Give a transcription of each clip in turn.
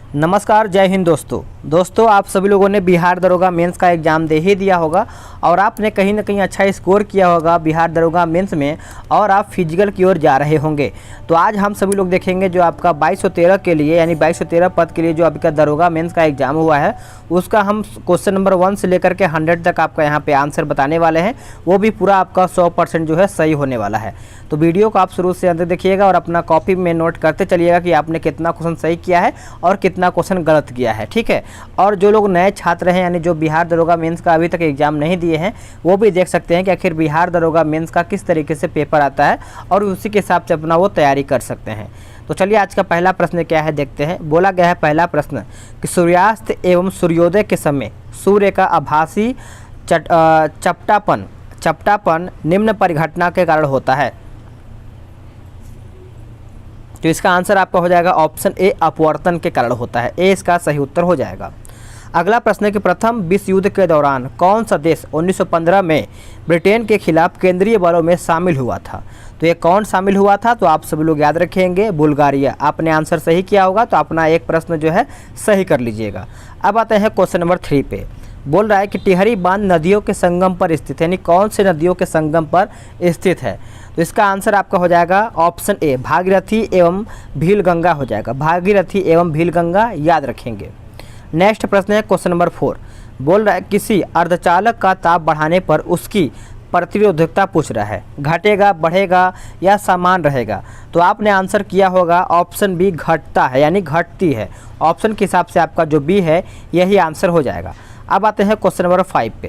नमस्कार, जय हिंद दोस्तों आप सभी लोगों ने बिहार दरोगा मेंस का एग्ज़ाम दे ही दिया होगा और आपने कहीं ना कहीं अच्छा स्कोर किया होगा बिहार दरोगा मेंस में और आप फिजिकल की ओर जा रहे होंगे। तो आज हम सभी लोग देखेंगे जो आपका 2213 के लिए यानी 2213 पद के लिए जो आपका दरोगा मेंस का एग्ज़ाम हुआ है उसका हम क्वेश्चन नंबर 1 से लेकर के 100 तक आपका यहाँ पे आंसर बताने वाले हैं। वो भी पूरा आपका 100% जो है सही होने वाला है। तो वीडियो को आप शुरू से अंत देखिएगा और अपना कॉपी में नोट करते चलिएगा कि आपने कितना क्वेश्चन सही किया है और कितना क्वेश्चन गलत किया है, ठीक है। और जो लोग नए छात्र हैं यानी जो बिहार दरोगा मेंस का अभी तक एग्जाम नहीं दिए हैं वो भी देख सकते हैं कि आखिर बिहार दरोगा मेंस का किस तरीके से पेपर आता है और उसी के हिसाब से अपना वो तैयारी कर सकते हैं। तो चलिए आज का पहला प्रश्न क्या है देखते हैं। बोला गया है पहला प्रश्न कि सूर्यास्त एवं सूर्योदय के समय सूर्य का आभासी चपटापन निम्न परिघटना के कारण होता है। तो इसका आंसर आपका हो जाएगा ऑप्शन ए, अपवर्तन के कारण होता है। ए इसका सही उत्तर हो जाएगा। अगला प्रश्न है कि प्रथम विश्व युद्ध के दौरान कौन सा देश 1915 में ब्रिटेन के खिलाफ केंद्रीय बलों में शामिल हुआ था। तो ये कौन शामिल हुआ था, तो आप सभी लोग याद रखेंगे बुल्गारिया। आपने आंसर सही किया होगा तो अपना एक प्रश्न जो है सही कर लीजिएगा। अब आते हैं क्वेश्चन नंबर 3 पे। बोल रहा है कि टिहरी बांध नदियों के संगम पर स्थित है, यानी कौन से नदियों के संगम पर स्थित है। तो इसका आंसर आपका हो जाएगा ऑप्शन ए, भागीरथी एवं भीलगंगा हो जाएगा। भागीरथी एवं भीलगंगा याद रखेंगे। नेक्स्ट प्रश्न है क्वेश्चन नंबर 4। बोल रहा है किसी अर्धचालक का ताप बढ़ाने पर उसकी प्रतिरोधकता पूछ रहा है, घटेगा, बढ़ेगा या समान रहेगा। तो आपने आंसर किया होगा ऑप्शन बी, घटता है यानी घटती है। ऑप्शन के हिसाब से आपका जो बी है यही आंसर हो जाएगा। अब आते हैं क्वेश्चन नंबर 5 पे।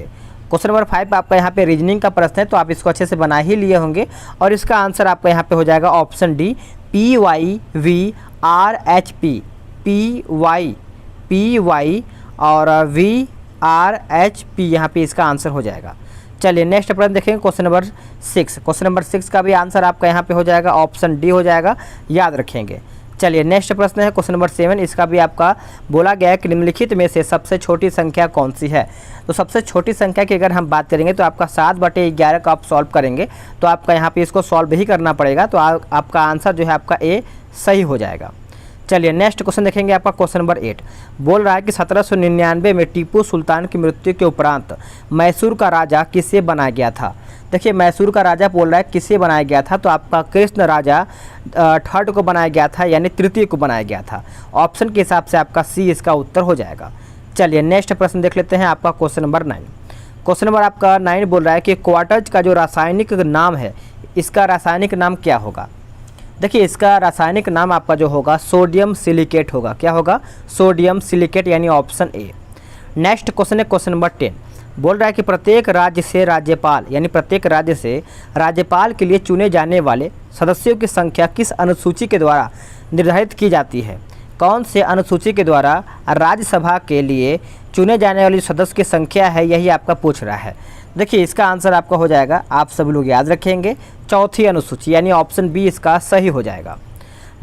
क्वेश्चन नंबर 5 आपका यहाँ पे रीजनिंग का प्रश्न है तो आप इसको अच्छे से बना ही लिए होंगे और इसका आंसर आपका यहाँ पे हो जाएगा ऑप्शन डी, PYVRHP। PY और VRHP यहाँ पे इसका आंसर हो जाएगा। चलिए नेक्स्ट प्रश्न देखेंगे क्वेश्चन नंबर 6। क्वेश्चन नंबर 6 का भी आंसर आपका यहाँ पे हो जाएगा ऑप्शन डी हो जाएगा, याद रखेंगे। चलिए नेक्स्ट प्रश्न है क्वेश्चन नंबर 7। इसका भी आपका बोला गया है कि निम्नलिखित में से सबसे छोटी संख्या कौन सी है। तो सबसे छोटी संख्या की अगर हम बात करेंगे तो आपका 7/11 का आप सॉल्व करेंगे तो आपका यहाँ पे इसको सॉल्व ही करना पड़ेगा। तो आपका आंसर जो है आपका ए सही हो जाएगा। चलिए नेक्स्ट क्वेश्चन देखेंगे आपका क्वेश्चन नंबर 8। बोल रहा है कि 1799 में टीपू सुल्तान की मृत्यु के उपरांत मैसूर का राजा किसे बनाया गया था। देखिए मैसूर का राजा बोल रहा है किसे बनाया गया था, तो आपका कृष्ण राजा थर्ड को बनाया गया था यानी तृतीय को बनाया गया था। ऑप्शन के हिसाब से आपका सी इसका उत्तर हो जाएगा। चलिए नेक्स्ट प्रश्न देख लेते हैं आपका क्वेश्चन नंबर 9। क्वेश्चन नंबर आपका 9 बोल रहा है कि क्वार्टज का जो रासायनिक नाम है इसका रासायनिक नाम क्या होगा। देखिए इसका रासायनिक नाम आपका जो होगा सोडियम सिलिकेट होगा। क्या होगा, सोडियम सिलिकेट यानी ऑप्शन ए। नेक्स्ट क्वेश्चन है क्वेश्चन नंबर 10। बोल रहा है कि प्रत्येक राज्य से राज्यपाल यानी प्रत्येक राज्य से राज्यपाल के लिए चुने जाने वाले सदस्यों की संख्या किस अनुसूची के द्वारा निर्धारित की जाती है। कौन से अनुसूची के द्वारा राज्यसभा के लिए चुने जाने वाले सदस्य की संख्या है यही आपका पूछ रहा है। देखिए इसका आंसर आपका हो जाएगा, आप सभी लोग याद रखेंगे, चौथी अनुसूची यानी ऑप्शन बी इसका सही हो जाएगा।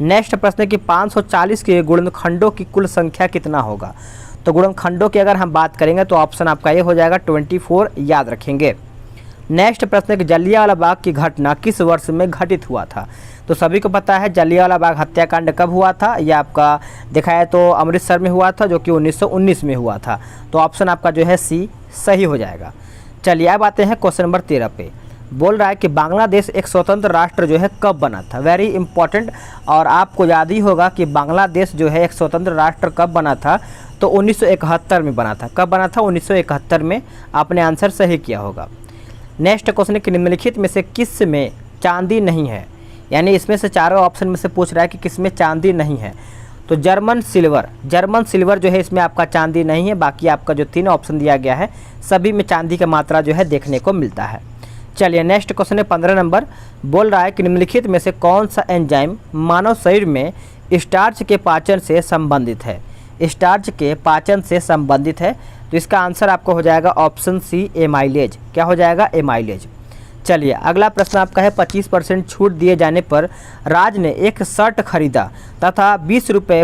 नेक्स्ट प्रश्न है कि 540 के गुणनखंडों की कुल संख्या कितना होगा। तो गुणनखंडों की अगर हम बात करेंगे तो ऑप्शन आपका ये हो जाएगा 24, याद रखेंगे। नेक्स्ट प्रश्न है कि जलियांवाला बाग की घटना किस वर्ष में घटित हुआ था। तो सभी को पता है जलियांवाला बाग हत्याकांड कब हुआ था, यह आपका दिखाया तो अमृतसर में हुआ था जो कि 1919 में हुआ था। तो ऑप्शन आपका जो है सी सही हो जाएगा। चलिए अब आते हैं क्वेश्चन नंबर 13 पे। बोल रहा है कि बांग्लादेश एक स्वतंत्र राष्ट्र जो है कब बना था। वेरी इंपॉर्टेंट, और आपको याद ही होगा कि बांग्लादेश जो है एक स्वतंत्र राष्ट्र कब बना था, तो 1971 में बना था। कब बना था, 1971 में। आपने आंसर सही किया होगा। नेक्स्ट क्वेश्चन है कि निम्नलिखित में से किस में चांदी नहीं है, यानी इसमें से चारों ऑप्शन में से पूछ रहा है कि किस में चांदी नहीं है। तो जर्मन सिल्वर जो है इसमें आपका चांदी नहीं है। बाकी आपका जो 3 ऑप्शन दिया गया है सभी में चांदी का मात्रा जो है देखने को मिलता है। चलिए नेक्स्ट क्वेश्चन है 15 नंबर। बोल रहा है कि निम्नलिखित में से कौन सा एंजाइम मानव शरीर में स्टार्च के पाचन से संबंधित है। स्टार्च के पाचन से संबंधित है, तो इसका आंसर आपको हो जाएगा ऑप्शन सी, एमाइलेज। क्या हो जाएगा, एमाइलेज। चलिए अगला प्रश्न आपका है 25% छूट दिए जाने पर राज ने एक शर्ट खरीदा तथा 20 रुपये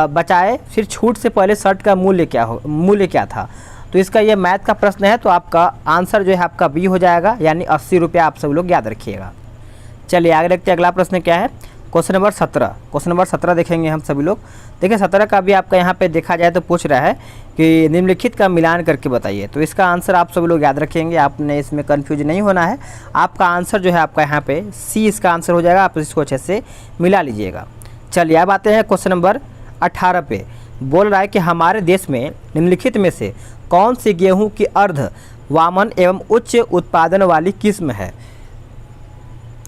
बचाए, फिर छूट से पहले शर्ट का मूल्य क्या था। तो इसका ये मैथ का प्रश्न है तो आपका आंसर जो है आपका बी हो जाएगा यानी 80 रुपये। आप सब लोग याद रखिएगा। चलिए आगे देखते हैं अगला प्रश्न क्या है। क्वेश्चन नंबर 17, क्वेश्चन नंबर 17 देखेंगे हम सभी लोग। देखिए 17 का भी आपका यहाँ पे देखा जाए तो पूछ रहा है कि निम्नलिखित का मिलान करके बताइए। तो इसका आंसर आप सभी लोग याद रखेंगे, आपने इसमें कंफ्यूज नहीं होना है। आपका आंसर जो है आपका यहाँ पे सी इसका आंसर हो जाएगा, आप इसको अच्छे से मिला लीजिएगा। चलिए अब आते हैं क्वेश्चन नंबर 18 पे। बोल रहा है कि हमारे देश में निम्नलिखित में से कौन सी गेहूँ की अर्ध वामन एवं उच्च उत्पादन वाली किस्म है।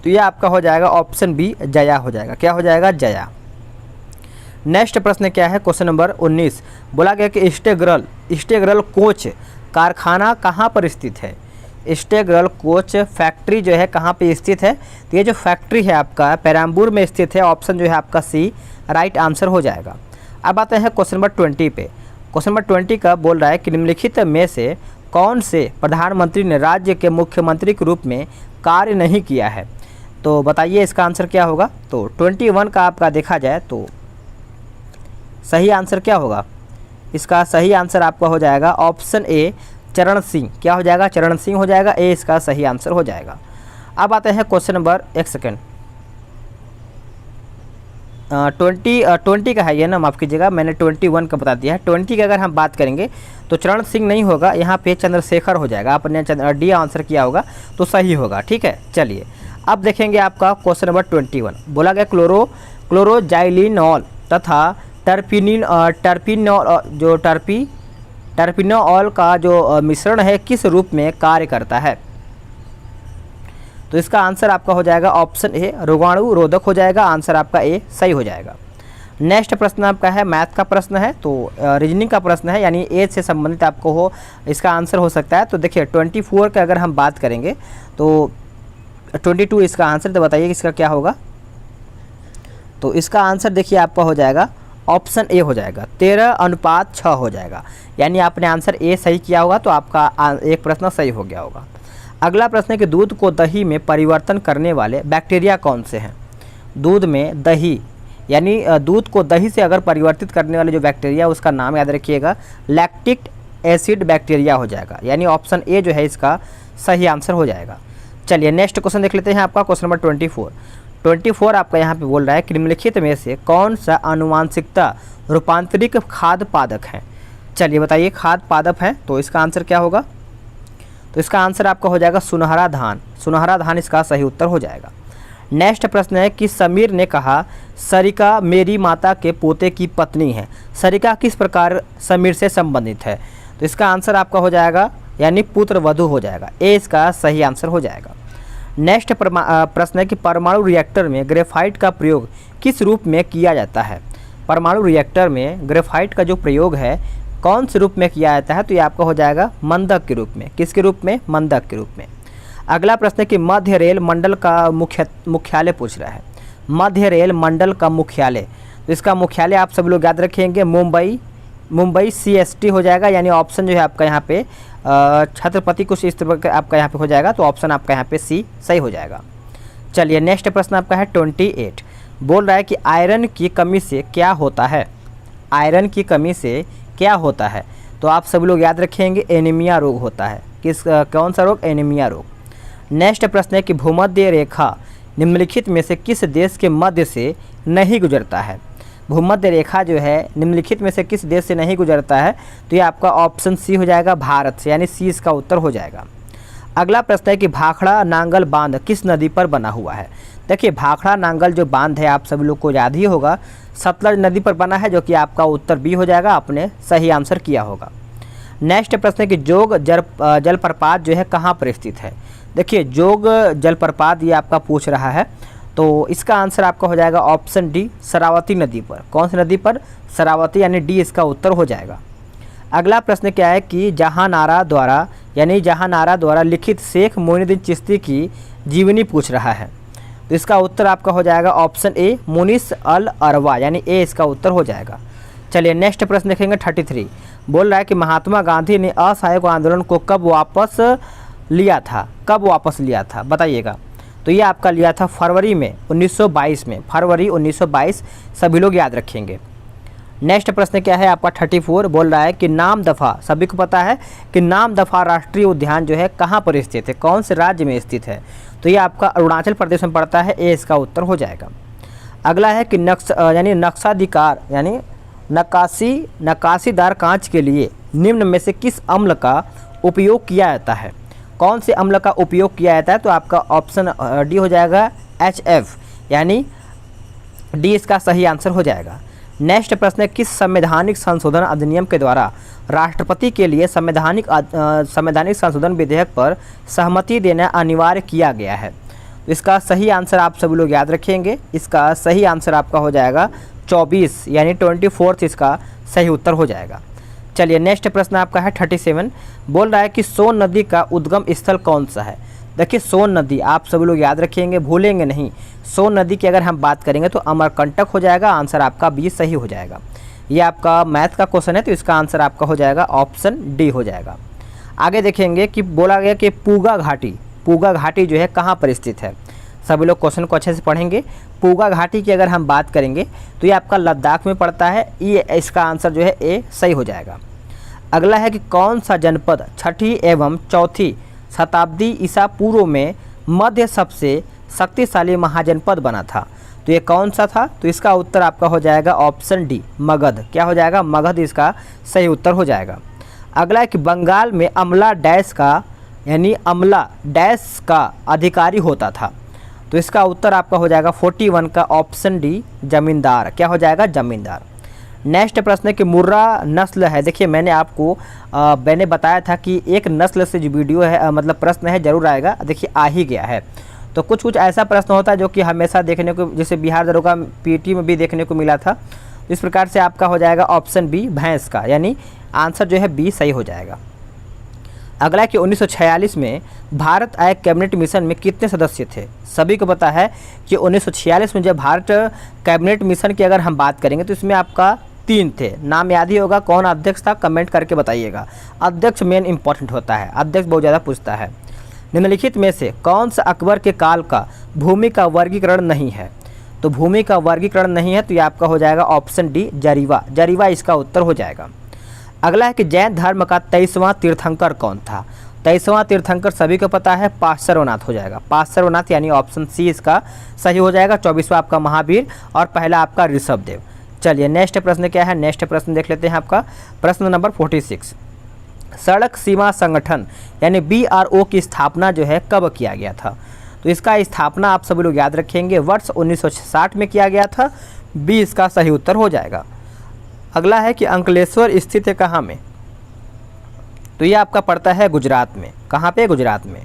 तो यह आपका हो जाएगा ऑप्शन बी जया हो जाएगा। क्या हो जाएगा? जया। नेक्स्ट प्रश्न क्या है? क्वेश्चन नंबर 19 बोला गया कि स्टेगरल कोच कारखाना कहाँ पर स्थित है। स्टेगरल कोच फैक्ट्री जो है कहाँ पे स्थित है। तो ये जो फैक्ट्री है आपका पेराम्बूर में स्थित है। ऑप्शन जो है आपका सी राइट आंसर हो जाएगा। अब आते हैं क्वेश्चन नंबर 20 पे। क्वेश्चन नंबर 20 का बोल रहा है कि निम्नलिखित में से कौन से प्रधानमंत्री ने राज्य के मुख्यमंत्री के रूप में कार्य नहीं किया है। तो बताइए इसका आंसर क्या होगा। तो 21 का आपका देखा जाए तो सही आंसर क्या होगा। इसका सही आंसर आपका हो जाएगा ऑप्शन ए चरण सिंह। क्या हो जाएगा? चरण सिंह हो जाएगा। ए इसका सही आंसर हो जाएगा। अब आते हैं क्वेश्चन नंबर 20 का है ये ना, माफ़ कीजिएगा मैंने 21 का बता दिया है। 20 की अगर हम बात करेंगे तो चरण सिंह नहीं होगा, यहाँ पे चंद्रशेखर हो जाएगा। आपने डी आंसर किया होगा तो सही होगा। ठीक है, चलिए अब देखेंगे आपका क्वेश्चन नंबर 21। बोला गया क्लोरोजाइलिनॉल तथा टर्पिनोल का जो मिश्रण है किस रूप में कार्य करता है। तो इसका आंसर आपका हो जाएगा ऑप्शन ए रोगाणु रोधक हो जाएगा। आंसर आपका ए सही हो जाएगा। नेक्स्ट प्रश्न आपका है मैथ का प्रश्न है, तो रीजनिंग का प्रश्न है, यानी एज से संबंधित आपको हो इसका आंसर हो सकता है। तो देखिए 24 का अगर हम बात करेंगे तो 22 इसका आंसर। तो बताइए इसका क्या होगा। तो इसका आंसर देखिए आपका हो जाएगा ऑप्शन ए हो जाएगा 13:6 हो जाएगा। यानी आपने आंसर ए सही किया होगा तो आपका एक प्रश्न सही हो गया होगा। अगला प्रश्न है कि दूध को दही में परिवर्तन करने वाले बैक्टीरिया कौन से हैं। दूध में दही यानी दूध को दही से अगर परिवर्तित करने वाले जो बैक्टीरिया उसका नाम याद रखिएगा, लैक्टिक एसिड बैक्टीरिया हो जाएगा। यानी ऑप्शन ए जो है इसका सही आंसर हो जाएगा। चलिए नेक्स्ट क्वेश्चन देख लेते हैं आपका क्वेश्चन नंबर 24 आपका यहाँ पे बोल रहा है कि निम्नलिखित में से कौन सा आनुवांशिकता रूपांतरित खाद्य पादप है। चलिए बताइए खाद्य पादप है तो इसका आंसर क्या होगा। तो इसका आंसर आपका हो जाएगा सुनहरा धान। सुनहरा धान इसका सही उत्तर हो जाएगा। नेक्स्ट प्रश्न है कि समीर ने कहा सरिका मेरी माता के पोते की पत्नी है। सरिका किस प्रकार समीर से संबंधित है। तो इसका आंसर आपका हो जाएगा यानी पुत्र वधू हो जाएगा। ए इसका सही आंसर हो जाएगा। नेक्स्ट प्रश्न है कि परमाणु रिएक्टर में ग्रेफाइट का प्रयोग किस रूप में किया जाता है। परमाणु रिएक्टर में ग्रेफाइट का जो प्रयोग है कौन से रूप में किया जाता है। तो ये आपका हो जाएगा मंदक के रूप में। किसके रूप में? मंदक के रूप में। अगला प्रश्न है कि मध्य रेल मंडल का मुख्यालय पूछ रहा है। मध्य रेल मंडल का मुख्यालय, तो इसका मुख्यालय आप सब लोग याद रखेंगे मुंबई CST हो जाएगा। यानी ऑप्शन जो है आपका यहाँ पे छत्रपति कुछ इस तरह का आपका यहाँ पे हो जाएगा। तो ऑप्शन आपका यहाँ पे सी सही हो जाएगा। चलिए नेक्स्ट प्रश्न आपका है 28। बोल रहा है कि आयरन की कमी से क्या होता है। आयरन की कमी से क्या होता है। तो आप सभी लोग याद रखेंगे एनीमिया रोग होता है। कौन सा रोग? एनीमिया रोग। नेक्स्ट प्रश्न है कि भूमध्य रेखा निम्नलिखित में से किस देश के मध्य से नहीं गुजरता है। भूमध्य रेखा जो है निम्नलिखित में से किस देश से नहीं गुजरता है। तो ये आपका ऑप्शन सी हो जाएगा भारत से। यानी सी इसका उत्तर हो जाएगा। अगला प्रश्न है कि भाखड़ा नांगल बांध किस नदी पर बना हुआ है। देखिए भाखड़ा नांगल जो बांध है आप सभी लोग को याद ही होगा सतलज नदी पर बना है, जो कि आपका उत्तर बी हो जाएगा। आपने सही आंसर किया होगा। नेक्स्ट प्रश्न है कि जोग जलप्रपात जो है कहाँ पर स्थित है। देखिए जोग जलप्रपात ये आपका पूछ रहा है। तो इसका आंसर आपका हो जाएगा ऑप्शन डी शरावती नदी पर। कौन सी नदी पर? शरावती, यानी डी इसका उत्तर हो जाएगा। अगला प्रश्न क्या है कि जहानारा द्वारा लिखित शेख मोइनुद्दीन चिश्ती की जीवनी पूछ रहा है। तो इसका उत्तर आपका हो जाएगा ऑप्शन ए मुनिस अल अरवा। यानी ए इसका उत्तर हो जाएगा। चलिए नेक्स्ट प्रश्न देखेंगे 33। बोल रहा है कि महात्मा गांधी ने असहयोग आंदोलन को कब वापस लिया था बताइएगा। तो ये आपका लिया था फरवरी में 1922 में। फरवरी 1922 सभी लोग याद रखेंगे। नेक्स्ट प्रश्न क्या है आपका 34। बोल रहा है कि नामदफा, सभी को पता है कि नामदफा राष्ट्रीय उद्यान जो है कहाँ पर स्थित है, कौन से राज्य में स्थित है। तो ये आपका अरुणाचल प्रदेश में पड़ता है। ए इसका उत्तर हो जाएगा। अगला है कि यानी नक्शाधिकार यानी नक्काशीदार कांच के लिए निम्न में से किस अम्ल का उपयोग किया जाता है? कौन से अम्ल का उपयोग किया जाता है? तो आपका ऑप्शन डी हो जाएगा HF, यानी डी इसका सही आंसर हो जाएगा। नेक्स्ट प्रश्न है, किस संवैधानिक संशोधन अधिनियम के द्वारा राष्ट्रपति के लिए संवैधानिक संशोधन विधेयक पर सहमति देना अनिवार्य किया गया है? इसका सही आंसर आप सभी लोग याद रखेंगे। इसका सही आंसर आपका हो जाएगा 24 यानी 24 इसका सही उत्तर हो जाएगा। चलिए नेक्स्ट प्रश्न आपका है 37, बोल रहा है कि सोन नदी का उद्गम स्थल कौन सा है? देखिए सोन नदी आप सभी लोग याद रखेंगे, भूलेंगे नहीं। सोन नदी की अगर हम बात करेंगे तो अमरकंटक हो जाएगा, आंसर आपका बी सही हो जाएगा। ये आपका मैथ का क्वेश्चन है तो इसका आंसर आपका हो जाएगा ऑप्शन डी हो जाएगा। आगे देखेंगे कि बोला गया कि पूगा घाटी जो है कहाँ पर स्थित है? सभी लोग क्वेश्चन को अच्छे से पढ़ेंगे। पूगा घाटी की अगर हम बात करेंगे तो ये आपका लद्दाख में पड़ता है, ये इसका आंसर जो है ए सही हो जाएगा। अगला है कि कौन सा जनपद 6ठी एवं 4ठी शताब्दी ईसा पूर्व में मध्य सबसे शक्तिशाली महाजनपद बना था? तो ये कौन सा था? तो इसका उत्तर आपका हो जाएगा ऑप्शन डी मगध। क्या हो जाएगा? मगध इसका सही उत्तर हो जाएगा। अगला है कि बंगाल में अमला डैश का अधिकारी होता था? तो इसका उत्तर आपका हो जाएगा 41 का ऑप्शन डी जमींदार। क्या हो जाएगा? जमींदार। नेक्स्ट प्रश्न है कि मुर्रा नस्ल है। देखिए मैंने बताया था कि एक नस्ल से जो वीडियो है मतलब प्रश्न है जरूर आएगा। देखिए आ ही गया है। तो कुछ ऐसा प्रश्न होता है जो कि हमेशा देखने को, जैसे बिहार दरोगा पीटी में भी देखने को मिला था। इस प्रकार से आपका हो जाएगा ऑप्शन बी भैंस का, यानी आंसर जो है बी सही हो जाएगा। अगला कि 1946 में भारत आय कैबिनेट मिशन में कितने सदस्य थे? सभी को पता है कि 1946 में जब भारत कैबिनेट मिशन की अगर हम बात करेंगे तो इसमें आपका 3 थे। नाम याद ही होगा, कौन अध्यक्ष था कमेंट करके बताइएगा। अध्यक्ष मेन इंपॉर्टेंट होता है, अध्यक्ष बहुत ज़्यादा पूछता है। निम्नलिखित में से कौन सा अकबर के काल का भूमि का वर्गीकरण नहीं है? तो भूमि का वर्गीकरण नहीं है तो ये आपका हो जाएगा ऑप्शन डी जरीवा इसका उत्तर हो जाएगा। अगला है कि जैन धर्म का 23वां तीर्थंकर कौन था? 23वां तीर्थंकर सभी को पता है पार्श्वनाथ हो जाएगा। पार्श्वनाथ यानी ऑप्शन सी इसका सही हो जाएगा। 24वां आपका महावीर और पहला आपका ऋषभदेव। चलिए नेक्स्ट प्रश्न क्या है? नेक्स्ट प्रश्न देख लेते हैं आपका प्रश्न नंबर 46। सड़क सीमा संगठन यानी BRO की स्थापना जो है कब किया गया था? तो इसका स्थापना आप सभी लोग याद रखेंगे वर्ष 1960 में किया गया था। बी इसका सही उत्तर हो जाएगा। अगला है कि अंकलेश्वर स्थित है कहाँ में? तो ये आपका पड़ता है गुजरात में। कहाँ पे? गुजरात में।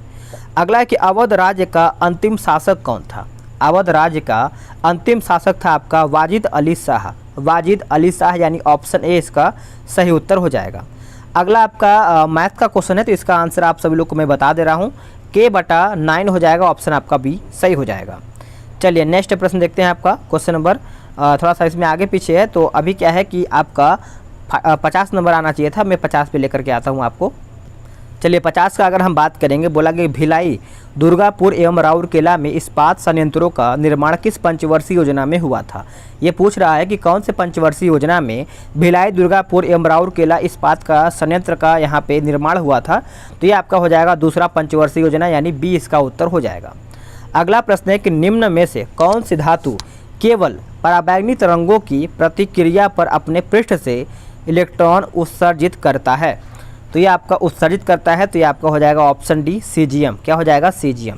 अगला है कि अवध राज्य का अंतिम शासक कौन था? अवध राज्य का अंतिम शासक था आपका वाजिद अली शाह यानी ऑप्शन ए इसका सही उत्तर हो जाएगा। अगला आपका मैथ का क्वेश्चन है तो इसका आंसर आप सभी लोग को मैं बता दे रहा हूँ, K/9 हो जाएगा। ऑप्शन आपका बी सही हो जाएगा। चलिए नेक्स्ट प्रश्न देखते हैं आपका क्वेश्चन नंबर थोड़ा सा इसमें आगे पीछे है। तो अभी क्या है कि आपका 50 नंबर आना चाहिए था, मैं 50 पे लेकर के आता हूँ आपको। चलिए 50 का अगर हम बात करेंगे, बोला कि भिलाई, दुर्गापुर एवं राउरकेला में इस्पात संयंत्रों का निर्माण किस पंचवर्षीय योजना में हुआ था? ये पूछ रहा है कि कौन से पंचवर्षीय योजना में भिलाई, दुर्गापुर एवं राउरकेला इस्पात का संयंत्र का यहाँ पे निर्माण हुआ था? तो ये आपका हो जाएगा दूसरा पंचवर्षीय योजना यानी बी इसका उत्तर हो जाएगा। अगला प्रश्न है कि निम्न में से कौन सी धातु केवल पराबैंगनी तरंगों की प्रतिक्रिया पर अपने पृष्ठ से इलेक्ट्रॉन उत्सर्जित करता है? तो ये आपका उत्सर्जित करता है तो ये आपका हो जाएगा ऑप्शन डी सीजियम। क्या हो जाएगा? सीजियम।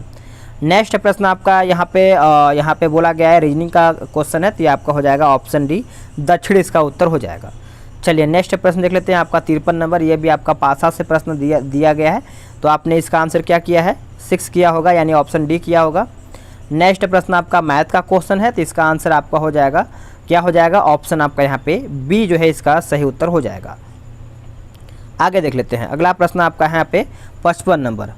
नेक्स्ट प्रश्न आपका यहाँ पे बोला गया है रीजनिंग का क्वेश्चन है तो ये आपका हो जाएगा ऑप्शन डी दक्षिण इसका उत्तर हो जाएगा। चलिए नेक्स्ट प्रश्न देख लेते हैं आपका 53 नंबर। ये भी आपका पासा से प्रश्न दिया गया है तो आपने इसका आंसर क्या किया है? 6 किया होगा यानी ऑप्शन डी किया होगा। नेक्स्ट प्रश्न आपका मैथ का क्वेश्चन है तो इसका आंसर आपका हो जाएगा, क्या हो जाएगा? ऑप्शन आपका यहाँ पे बी जो है इसका सही उत्तर हो जाएगा। आगे देख लेते हैं अगला प्रश्न आपका है यहाँ पे 55 नंबर।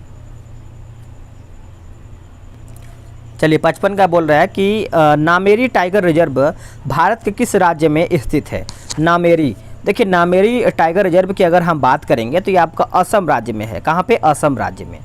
चलिए 55 का बोल रहा है कि नामेरी टाइगर रिजर्व भारत के किस राज्य में स्थित है? नामेरी, देखिए नामेरी टाइगर रिजर्व की अगर हम बात करेंगे तो ये आपका असम राज्य में है। कहाँ पे? असम राज्य में।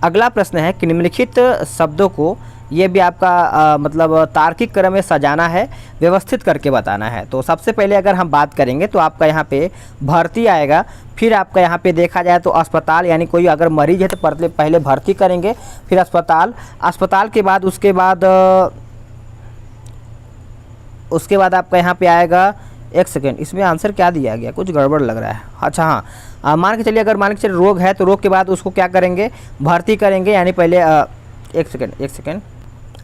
अगला प्रश्न है कि निम्नलिखित शब्दों को, ये भी आपका मतलब तार्किक क्रम में सजाना है, व्यवस्थित करके बताना है। तो सबसे पहले अगर हम बात करेंगे तो आपका यहाँ पे भर्ती आएगा, फिर आपका यहाँ पे देखा जाए तो अस्पताल, यानी कोई अगर मरीज है तो पहले भर्ती करेंगे, फिर अस्पताल के बाद उसके बाद उसके बाद आपका यहाँ पे आएगा, एक सेकेंड, इसमें आंसर क्या दिया गया, कुछ गड़बड़ लग रहा है। अच्छा हाँ, मान के चलिए, अगर मान के चलिए रोग है तो रोग के बाद उसको क्या करेंगे, भर्ती करेंगे, यानी पहले एक सेकेंड,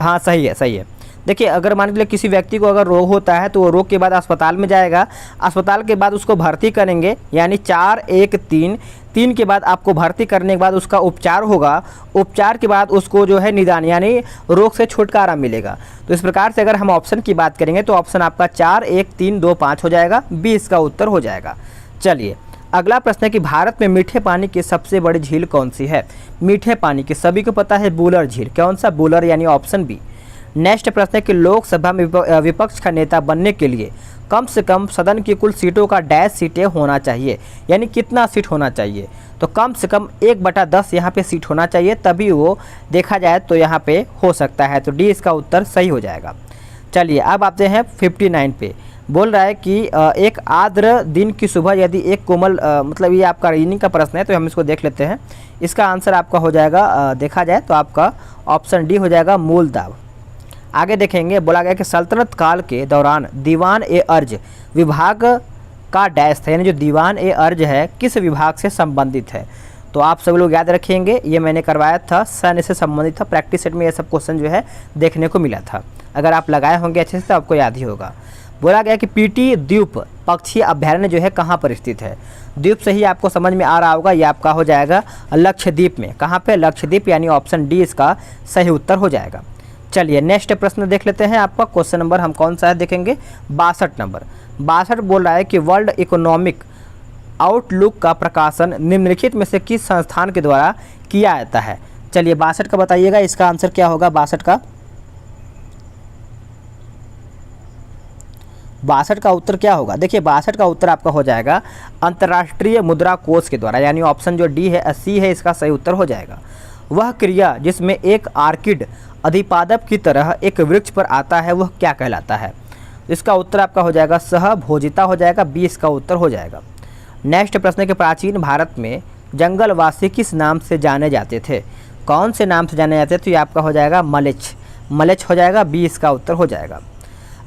हाँ सही है, सही है। देखिए, अगर मान के चलिए किसी व्यक्ति को अगर रोग होता है तो वो रोग के बाद अस्पताल में जाएगा, अस्पताल के बाद उसको भर्ती करेंगे, यानी 4-1-3 के बाद आपको भर्ती करने के बाद उसका उपचार होगा, उपचार के बाद उसको जो है निदान यानी रोग से छुटकारा मिलेगा। तो इस प्रकार से अगर हम ऑप्शन की बात करेंगे तो ऑप्शन आपका 4-1-3-2-5 हो जाएगा, बी इसका उत्तर हो जाएगा। चलिए अगला प्रश्न है कि भारत में मीठे पानी की सबसे बड़ी झील कौन सी है। मीठे पानी की सभी को पता है बूलर झील, कौन सा, बूलर, यानी ऑप्शन बी। नेक्स्ट प्रश्न है कि लोकसभा में विपक्ष का नेता बनने के लिए कम से कम सदन की कुल सीटों का डैश सीटें होना चाहिए, यानी कितना सीट होना चाहिए, तो कम से कम 1/10 यहाँ पे सीट होना चाहिए, तभी वो देखा जाए तो यहाँ पे हो सकता है, तो डी इसका उत्तर सही हो जाएगा। चलिए अब आते हैं 59 पे। बोल रहा है कि एक आर्द्र दिन की सुबह यदि एक कोमल मतलब ये आपका रीजनिंग का प्रश्न है, तो हम इसको देख लेते हैं। इसका आंसर आपका हो जाएगा, देखा जाए तो आपका ऑप्शन डी हो जाएगा, मूलदाब। आगे देखेंगे, बोला गया कि सल्तनत काल के दौरान दीवान ए अर्ज विभाग का डैश था, यानी जो दीवान ए अर्ज है किस विभाग से संबंधित है। तो आप सब लोग याद रखेंगे, ये मैंने करवाया था, सैन्य से संबंधित था, प्रैक्टिस सेट में ये सब क्वेश्चन जो है देखने को मिला था। अगर आप लगाए होंगे अच्छे से तो आपको याद ही होगा। बोला गया कि पीटी द्वीप पक्षी अभ्यारण्य जो है कहाँ पर स्थित है। द्वीप से ही आपको समझ में आ रहा होगा, ये आपका हो जाएगा लक्षद्वीप में। कहाँ पे, लक्षद्वीप, यानी ऑप्शन डी इसका सही उत्तर हो जाएगा। चलिए नेक्स्ट प्रश्न देख लेते हैं। आपका क्वेश्चन नंबर हम कौन सा है देखेंगे, 62 नंबर। 62 बोल रहा है कि वर्ल्ड इकोनॉमिक आउटलुक का प्रकाशन निम्नलिखित में से किस संस्थान के द्वारा किया जाता है। चलिए 62 का बताइएगा, इसका आंसर क्या होगा 62 का। 62 का उत्तर क्या होगा, देखिए 62 का उत्तर आपका हो जाएगा अंतर्राष्ट्रीय मुद्रा कोष के द्वारा, यानी ऑप्शन जो डी है, सी है, इसका सही उत्तर हो जाएगा। वह क्रिया जिसमें एक आर्किड अधिपादप की तरह एक वृक्ष पर आता है वह क्या कहलाता है। इसका उत्तर आपका हो जाएगा सहभोजिता हो जाएगा, बी इसका उत्तर हो जाएगा। नेक्स्ट प्रश्न के प्राचीन भारत में जंगलवासी किस नाम से जाने जाते थे, कौन से नाम से जाने जाते थे, तो ये आपका हो जाएगा मलेच्छ, मलेच्छ हो जाएगा, बी इसका उत्तर हो जाएगा।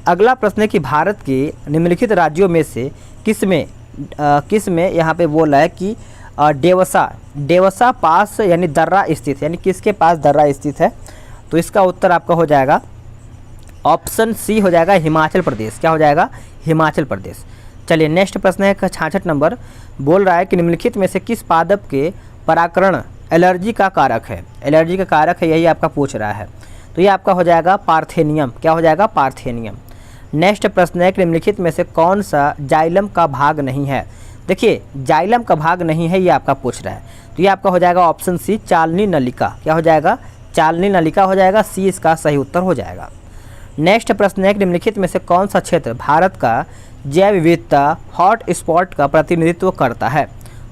अगला प्रश्न है कि भारत के निम्नलिखित राज्यों में से किस में यहाँ पे बोल रहा है कि डेवसा पास यानी दर्रा स्थित, यानी किसके पास दर्रा स्थित है, तो इसका उत्तर आपका हो जाएगा ऑप्शन सी हो जाएगा, हिमाचल प्रदेश। क्या हो जाएगा, हिमाचल प्रदेश। चलिए नेक्स्ट प्रश्न है 66 नंबर। बोल रहा है कि निम्नलिखित में से किस पादप के परागकण एलर्जी का कारक है, एलर्जी का कारक है, यही आपका पूछ रहा है, तो ये आपका हो जाएगा पार्थेनियम। क्या हो जाएगा, पार्थेनियम। नेक्स्ट प्रश्न है कि निम्नलिखित में से कौन सा जाइलम का भाग नहीं है। देखिए जाइलम का भाग नहीं है, ये आपका पूछ रहा है, तो ये आपका हो जाएगा ऑप्शन सी, चालनी नलिका। क्या हो जाएगा, चालनी नलिका हो जाएगा, सी इसका सही उत्तर हो जाएगा। नेक्स्ट प्रश्न है कि निम्नलिखित में से कौन सा क्षेत्र भारत का जैव विविधता हॉट स्पॉट का प्रतिनिधित्व करता है,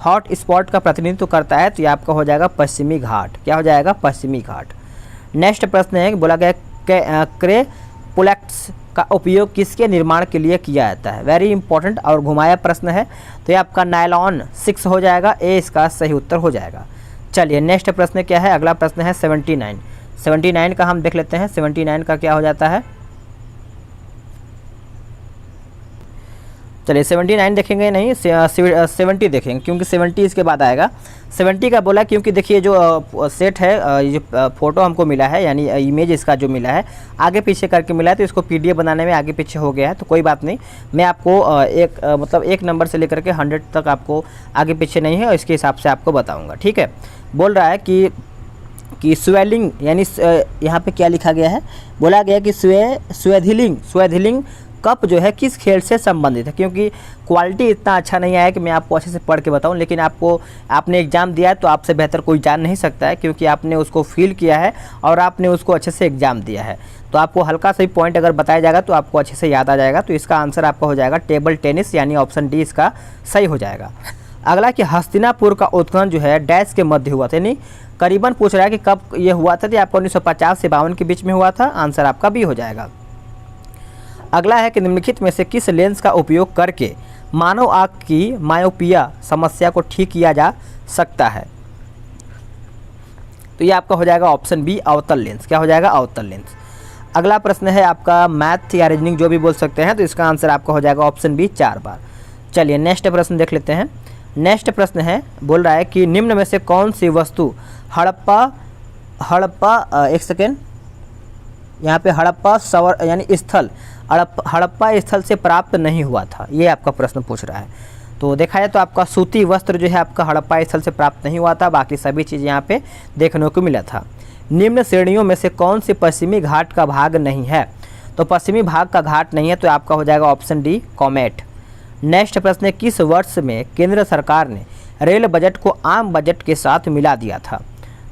हॉट स्पॉट का प्रतिनिधित्व करता है, तो ये आपका हो जाएगा पश्चिमी घाट। क्या हो जाएगा, पश्चिमी घाट। नेक्स्ट प्रश्न है, बोला गया क्रेपुलेट्स का उपयोग किसके निर्माण के लिए किया जाता है। वेरी इंपॉर्टेंट और घुमाया प्रश्न है, तो ये आपका नायलॉन 6 हो जाएगा, ए इसका सही उत्तर हो जाएगा। चलिए नेक्स्ट प्रश्न क्या है, अगला प्रश्न है 79 का हम देख लेते हैं। 79 का क्या हो जाता है, चलिए 79 देखेंगे नहीं, 70 देखेंगे, क्योंकि 70 इसके बाद आएगा। 70 का बोला क्योंकि देखिए जो सेट है, ये जो फोटो हमको मिला है, यानी इमेज इसका जो मिला है आगे पीछे करके मिला है, तो इसको PDF बनाने में आगे पीछे हो गया है, तो कोई बात नहीं, मैं आपको मतलब 1 नंबर से लेकर के 100 तक आपको आगे पीछे नहीं है, और इसके हिसाब से आपको बताऊँगा, ठीक है। बोल रहा है कि स्वेलिंग, यानी यहाँ पे क्या लिखा गया है, बोला गया कि स्वेधिलिंग कप जो है किस खेल से संबंधित है, क्योंकि क्वालिटी इतना अच्छा नहीं आया कि मैं आपको अच्छे से पढ़ के बताऊं, लेकिन आपने एग्ज़ाम दिया है तो आपसे बेहतर कोई जान नहीं सकता है, क्योंकि आपने उसको फील किया है और आपने उसको अच्छे से एग्ज़ाम दिया है, तो आपको हल्का सा ही पॉइंट अगर बताया जाएगा तो आपको अच्छे से याद आ जाएगा। तो इसका आंसर आपका हो जाएगा टेबल टेनिस, यानी ऑप्शन डी इसका सही हो जाएगा। अगला कि हस्तिनापुर का उत्खनन जो है डैश के मध्य हुआ था, यानी करीबन पूछ रहा है कि कब ये हुआ था, तो आपको 1950 से 52 के बीच में हुआ था, आंसर आपका बी हो जाएगा। अगला है कि निम्नलिखित में से किस लेंस का उपयोग करके मानव आँख की मायोपिया समस्या को ठीक किया जा सकता है, तो ये आपका हो जाएगा ऑप्शन बी, अवतल लेंस। क्या हो जाएगा, अवतल लेंस। अगला प्रश्न है आपका मैथ या रीजनिंग जो भी बोल सकते हैं, तो इसका आंसर आपका हो जाएगा ऑप्शन बी 4 बार। चलिए नेक्स्ट प्रश्न देख लेते हैं। नेक्स्ट प्रश्न है, बोल रहा है कि निम्न में से कौन सी वस्तु हड़प्पा एक सेकेंड, यहाँ पे हड़प्पा सवर यानी स्थल, हड़प्पा स्थल से प्राप्त नहीं हुआ था, ये आपका प्रश्न पूछ रहा है। तो देखा जाए तो आपका सूती वस्त्र जो है आपका हड़प्पा स्थल से प्राप्त नहीं हुआ था, बाकी सभी चीज़ यहाँ पे देखने को मिला था। निम्न श्रेणियों में से कौन सी पश्चिमी घाट का भाग नहीं है? तो पश्चिमी भाग का घाट नहीं है, तो आपका हो जाएगा ऑप्शन डी कॉमेट। नेक्स्ट प्रश्न है, किस वर्ष में केंद्र सरकार ने रेल बजट को आम बजट के साथ मिला दिया था?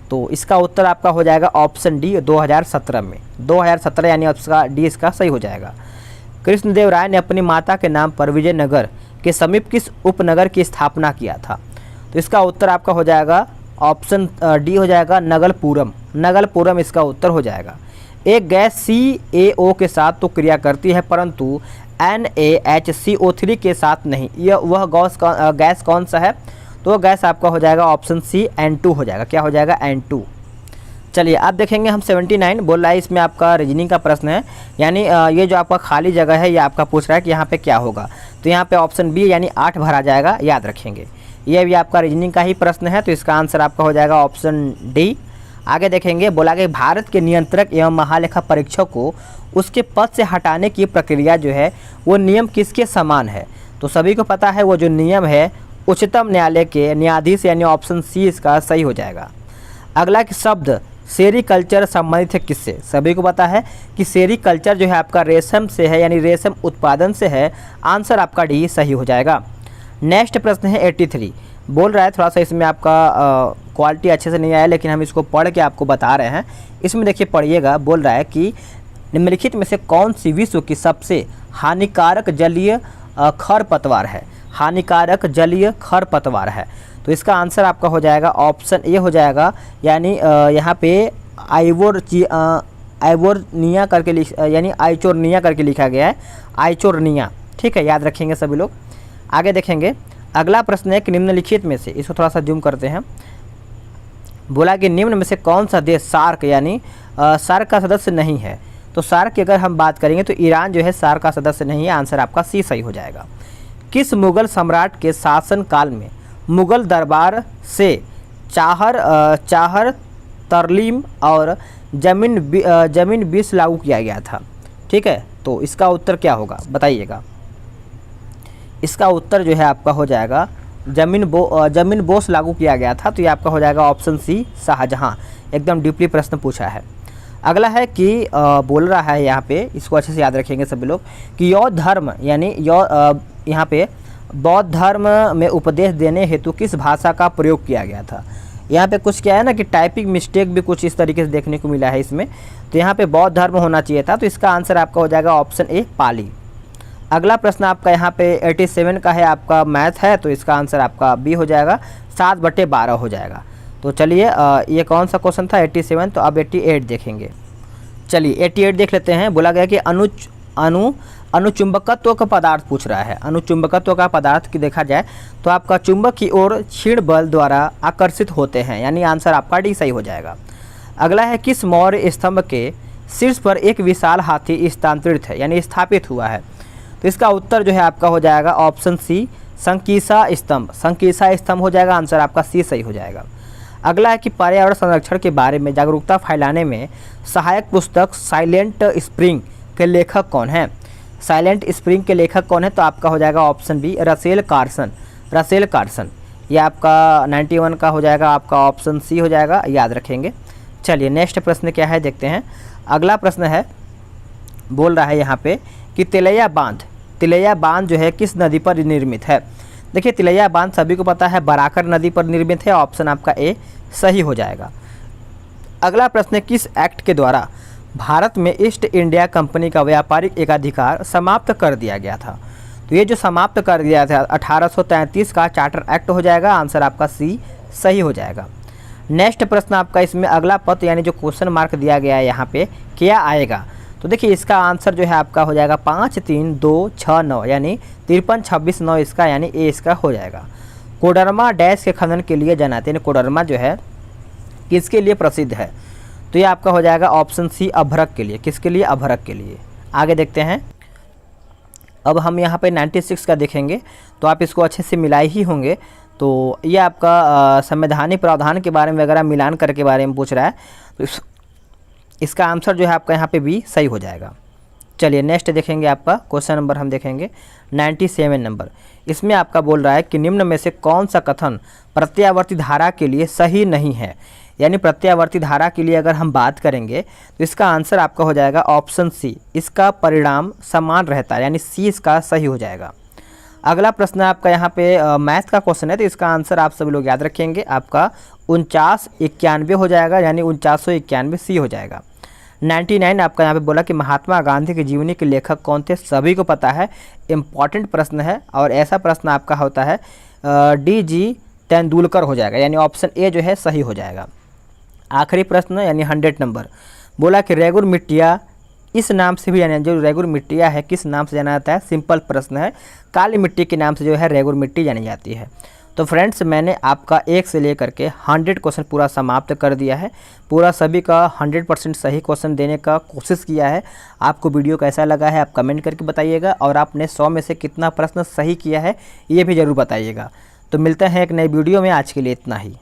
तो इसका उत्तर आपका हो जाएगा ऑप्शन डी 2017 में। 2017 यानी आपका डी इसका सही हो जाएगा। कृष्णदेव राय ने अपनी माता के नाम पर विजयनगर के समीप किस उपनगर की स्थापना किया था? तो इसका उत्तर आपका हो जाएगा ऑप्शन डी हो जाएगा नगलपुरम। नगलपुरम इसका उत्तर हो जाएगा। एक गैस CaO के साथ तो क्रिया करती है, परंतु NaHCO3 के साथ नहीं। यह वह गैस कौन सा है? तो गैस आपका हो जाएगा ऑप्शन सी N2 हो जाएगा। क्या हो जाएगा? N2। चलिए अब देखेंगे हम 79 बोल रहा है, इसमें आपका रीजनिंग का प्रश्न है, यानी ये जो आपका खाली जगह है ये आपका पूछ रहा है कि यहाँ पे क्या होगा। तो यहाँ पे ऑप्शन बी यानी 8 भरा जाएगा, याद रखेंगे। ये भी आपका रीजनिंग का ही प्रश्न है, तो इसका आंसर आपका हो जाएगा ऑप्शन डी। आगे देखेंगे, बोला कि भारत के नियंत्रक एवं महालेखा परीक्षक को उसके पद से हटाने की प्रक्रिया जो है वो नियम किसके समान है? तो सभी को पता है वो जो नियम है उच्चतम न्यायालय के न्यायाधीश, यानी ऑप्शन सी इसका सही हो जाएगा। अगला शब्द सेरीकल्चर संबंधित है किससे? सभी को पता है कि सेरीकल्चर जो है आपका रेशम से है, यानी रेशम उत्पादन से है। आंसर आपका डी सही हो जाएगा। नेक्स्ट प्रश्न है 83 बोल रहा है, थोड़ा सा इसमें आपका क्वालिटी अच्छे से नहीं आया, लेकिन हम इसको पढ़ के आपको बता रहे हैं। इसमें देखिए पढ़िएगा, बोल रहा है कि निम्नलिखित में से कौन सी विश्व की सबसे हानिकारक जलीय खरपतवार है? हानिकारक जलीय खरपतवार है, तो इसका आंसर आपका हो जाएगा ऑप्शन ए हो जाएगा, यानी यहाँ पे आइवोर्निया करके यानी आइचोर्निया करके लिखा गया है, आइचोर्निया। ठीक है, याद रखेंगे सभी लोग। आगे देखेंगे, अगला प्रश्न है कि निम्नलिखित में से, इसको थोड़ा सा जूम करते हैं। बोला कि निम्न में से कौन सा देश सार्क यानी सार्क का सदस्य नहीं है? तो सार्क की अगर हम बात करेंगे तो ईरान जो है सार्क का सदस्य नहीं है। आंसर आपका सी सही हो जाएगा। किस मुगल सम्राट के शासन काल में मुगल दरबार से चाहर तरलीम और जमीन बीस लागू किया गया था? ठीक है, तो इसका उत्तर क्या होगा बताइएगा। इसका उत्तर जो है आपका हो जाएगा जमीन बोस लागू किया गया था, तो ये आपका हो जाएगा ऑप्शन सी शाहजहां। एकदम डीपली प्रश्न पूछा है। अगला है कि बोल रहा है यहाँ पे, इसको अच्छे से याद रखेंगे सभी लोग, कि यौ धर्म यानी यहाँ पे बौद्ध धर्म में उपदेश देने हेतु किस भाषा का प्रयोग किया गया था? यहाँ पे कुछ क्या है ना कि टाइपिंग मिस्टेक भी कुछ इस तरीके से देखने को मिला है इसमें, तो यहाँ पे बौद्ध धर्म होना चाहिए था, तो इसका आंसर आपका हो जाएगा ऑप्शन ए पाली। अगला प्रश्न आपका यहाँ पे 87 का है, आपका मैथ है, तो इसका आंसर आपका बी हो जाएगा, 7/12 हो जाएगा। तो चलिए ये कौन सा क्वेश्चन था 87, तो अब 88 देखेंगे। चलिए 88 देख लेते हैं। बोला गया कि अनुचुंबकत्व का पदार्थ पूछ रहा है। अनुचुंबकत्व का पदार्थ की देखा जाए तो आपका चुंबक की ओर क्षीण बल द्वारा आकर्षित होते हैं, यानी आंसर आपका डी सही हो जाएगा। अगला है किस मौर्य स्तंभ के शीर्ष पर एक विशाल हाथी स्थानांतरित है यानी स्थापित हुआ है? तो इसका उत्तर जो है आपका हो जाएगा ऑप्शन सी संकीसा स्तंभ। संकीसा स्तंभ हो जाएगा, आंसर आपका सी सही हो जाएगा। अगला है कि पर्यावरण संरक्षण के बारे में जागरूकता फैलाने में सहायक पुस्तक साइलेंट स्प्रिंग के लेखक कौन है? साइलेंट स्प्रिंग के लेखक कौन है? तो आपका हो जाएगा option B Russell Carson. Russell Carson, ये आपका 91 का हो जाएगा, आपका ऑप्शन सी हो जाएगा, याद रखेंगे। चलिए नेक्स्ट प्रश्न क्या है देखते हैं। अगला प्रश्न है, बोल रहा है यहाँ पे कि तिलैया बांध जो है किस नदी पर निर्मित है? देखिए तिलैया बांध सभी को पता है बराकर नदी पर निर्मित है, ऑप्शन आपका ए सही हो जाएगा। अगला प्रश्न है किस एक्ट के द्वारा भारत में ईस्ट इंडिया कंपनी का व्यापारिक एकाधिकार समाप्त कर दिया गया था? तो ये जो समाप्त कर दिया था 1833 का चार्टर एक्ट हो जाएगा, आंसर आपका सी सही हो जाएगा। नेक्स्ट प्रश्न आपका इसमें अगला पद यानी जो क्वेश्चन मार्क दिया गया है यहाँ पे क्या आएगा? तो देखिए इसका आंसर जो है आपका हो जाएगा 5, 3, 2, 6, 9 यानी 53, 26, 9 इसका यानी ए इसका हो जाएगा। कोडरमा डैश के खनन के लिए जाना जाते हैं। कोडरमा जो है किसके लिए प्रसिद्ध है? तो ये आपका हो जाएगा ऑप्शन सी अभ्रक के लिए। किसके लिए? अभ्रक के लिए। आगे देखते हैं। अब हम यहाँ पे 96 का देखेंगे तो आप इसको अच्छे से मिलाए ही होंगे। तो ये आपका संवैधानिक प्रावधान के बारे में वगैरह मिलान करके बारे में पूछ रहा है, तो इसका आंसर जो है आपका यहाँ पे बी सही हो जाएगा। चलिए नेक्स्ट देखेंगे। आपका क्वेश्चन नंबर हम देखेंगे 97 नंबर। इसमें आपका बोल रहा है कि निम्न में से कौन सा कथन प्रत्यावर्ती धारा के लिए सही नहीं है। यानी प्रत्यावर्ती धारा के लिए अगर हम बात करेंगे तो इसका आंसर आपका हो जाएगा ऑप्शन सी, इसका परिणाम समान रहता है, यानी सी इसका सही हो जाएगा। अगला प्रश्न आपका यहाँ पे मैथ का क्वेश्चन है, तो इसका आंसर आप सभी लोग याद रखेंगे, आपका 4991 हो जाएगा, यानी 4991 सी हो जाएगा। 99 आपका यहाँ पे बोला कि महात्मा गांधी की जीवनी के लेखक कौन थे, सभी को पता है, इम्पॉर्टेंट प्रश्न है और ऐसा प्रश्न आपका होता है डी.जी. तेंदुलकर हो जाएगा, यानी ऑप्शन ए जो है सही हो जाएगा। आखिरी प्रश्न यानी 100 नंबर, बोला कि रेगुर मिट्टिया इस नाम से भी, यानी जो रेगुर मिट्टिया है किस नाम से जाना जाता है, सिंपल प्रश्न है, काली मिट्टी के नाम से जो है रेगुर मिट्टी जानी जाती है। तो फ्रेंड्स मैंने आपका 1 से लेकर के 100 क्वेश्चन पूरा समाप्त कर दिया है, पूरा सभी का 100% सही क्वेश्चन देने का कोशिश किया है। आपको वीडियो कैसा लगा है आप कमेंट करके बताइएगा, और आपने 100 में से कितना प्रश्न सही किया है ये भी ज़रूर बताइएगा। तो मिलते हैं एक नई वीडियो में, आज के लिए इतना ही।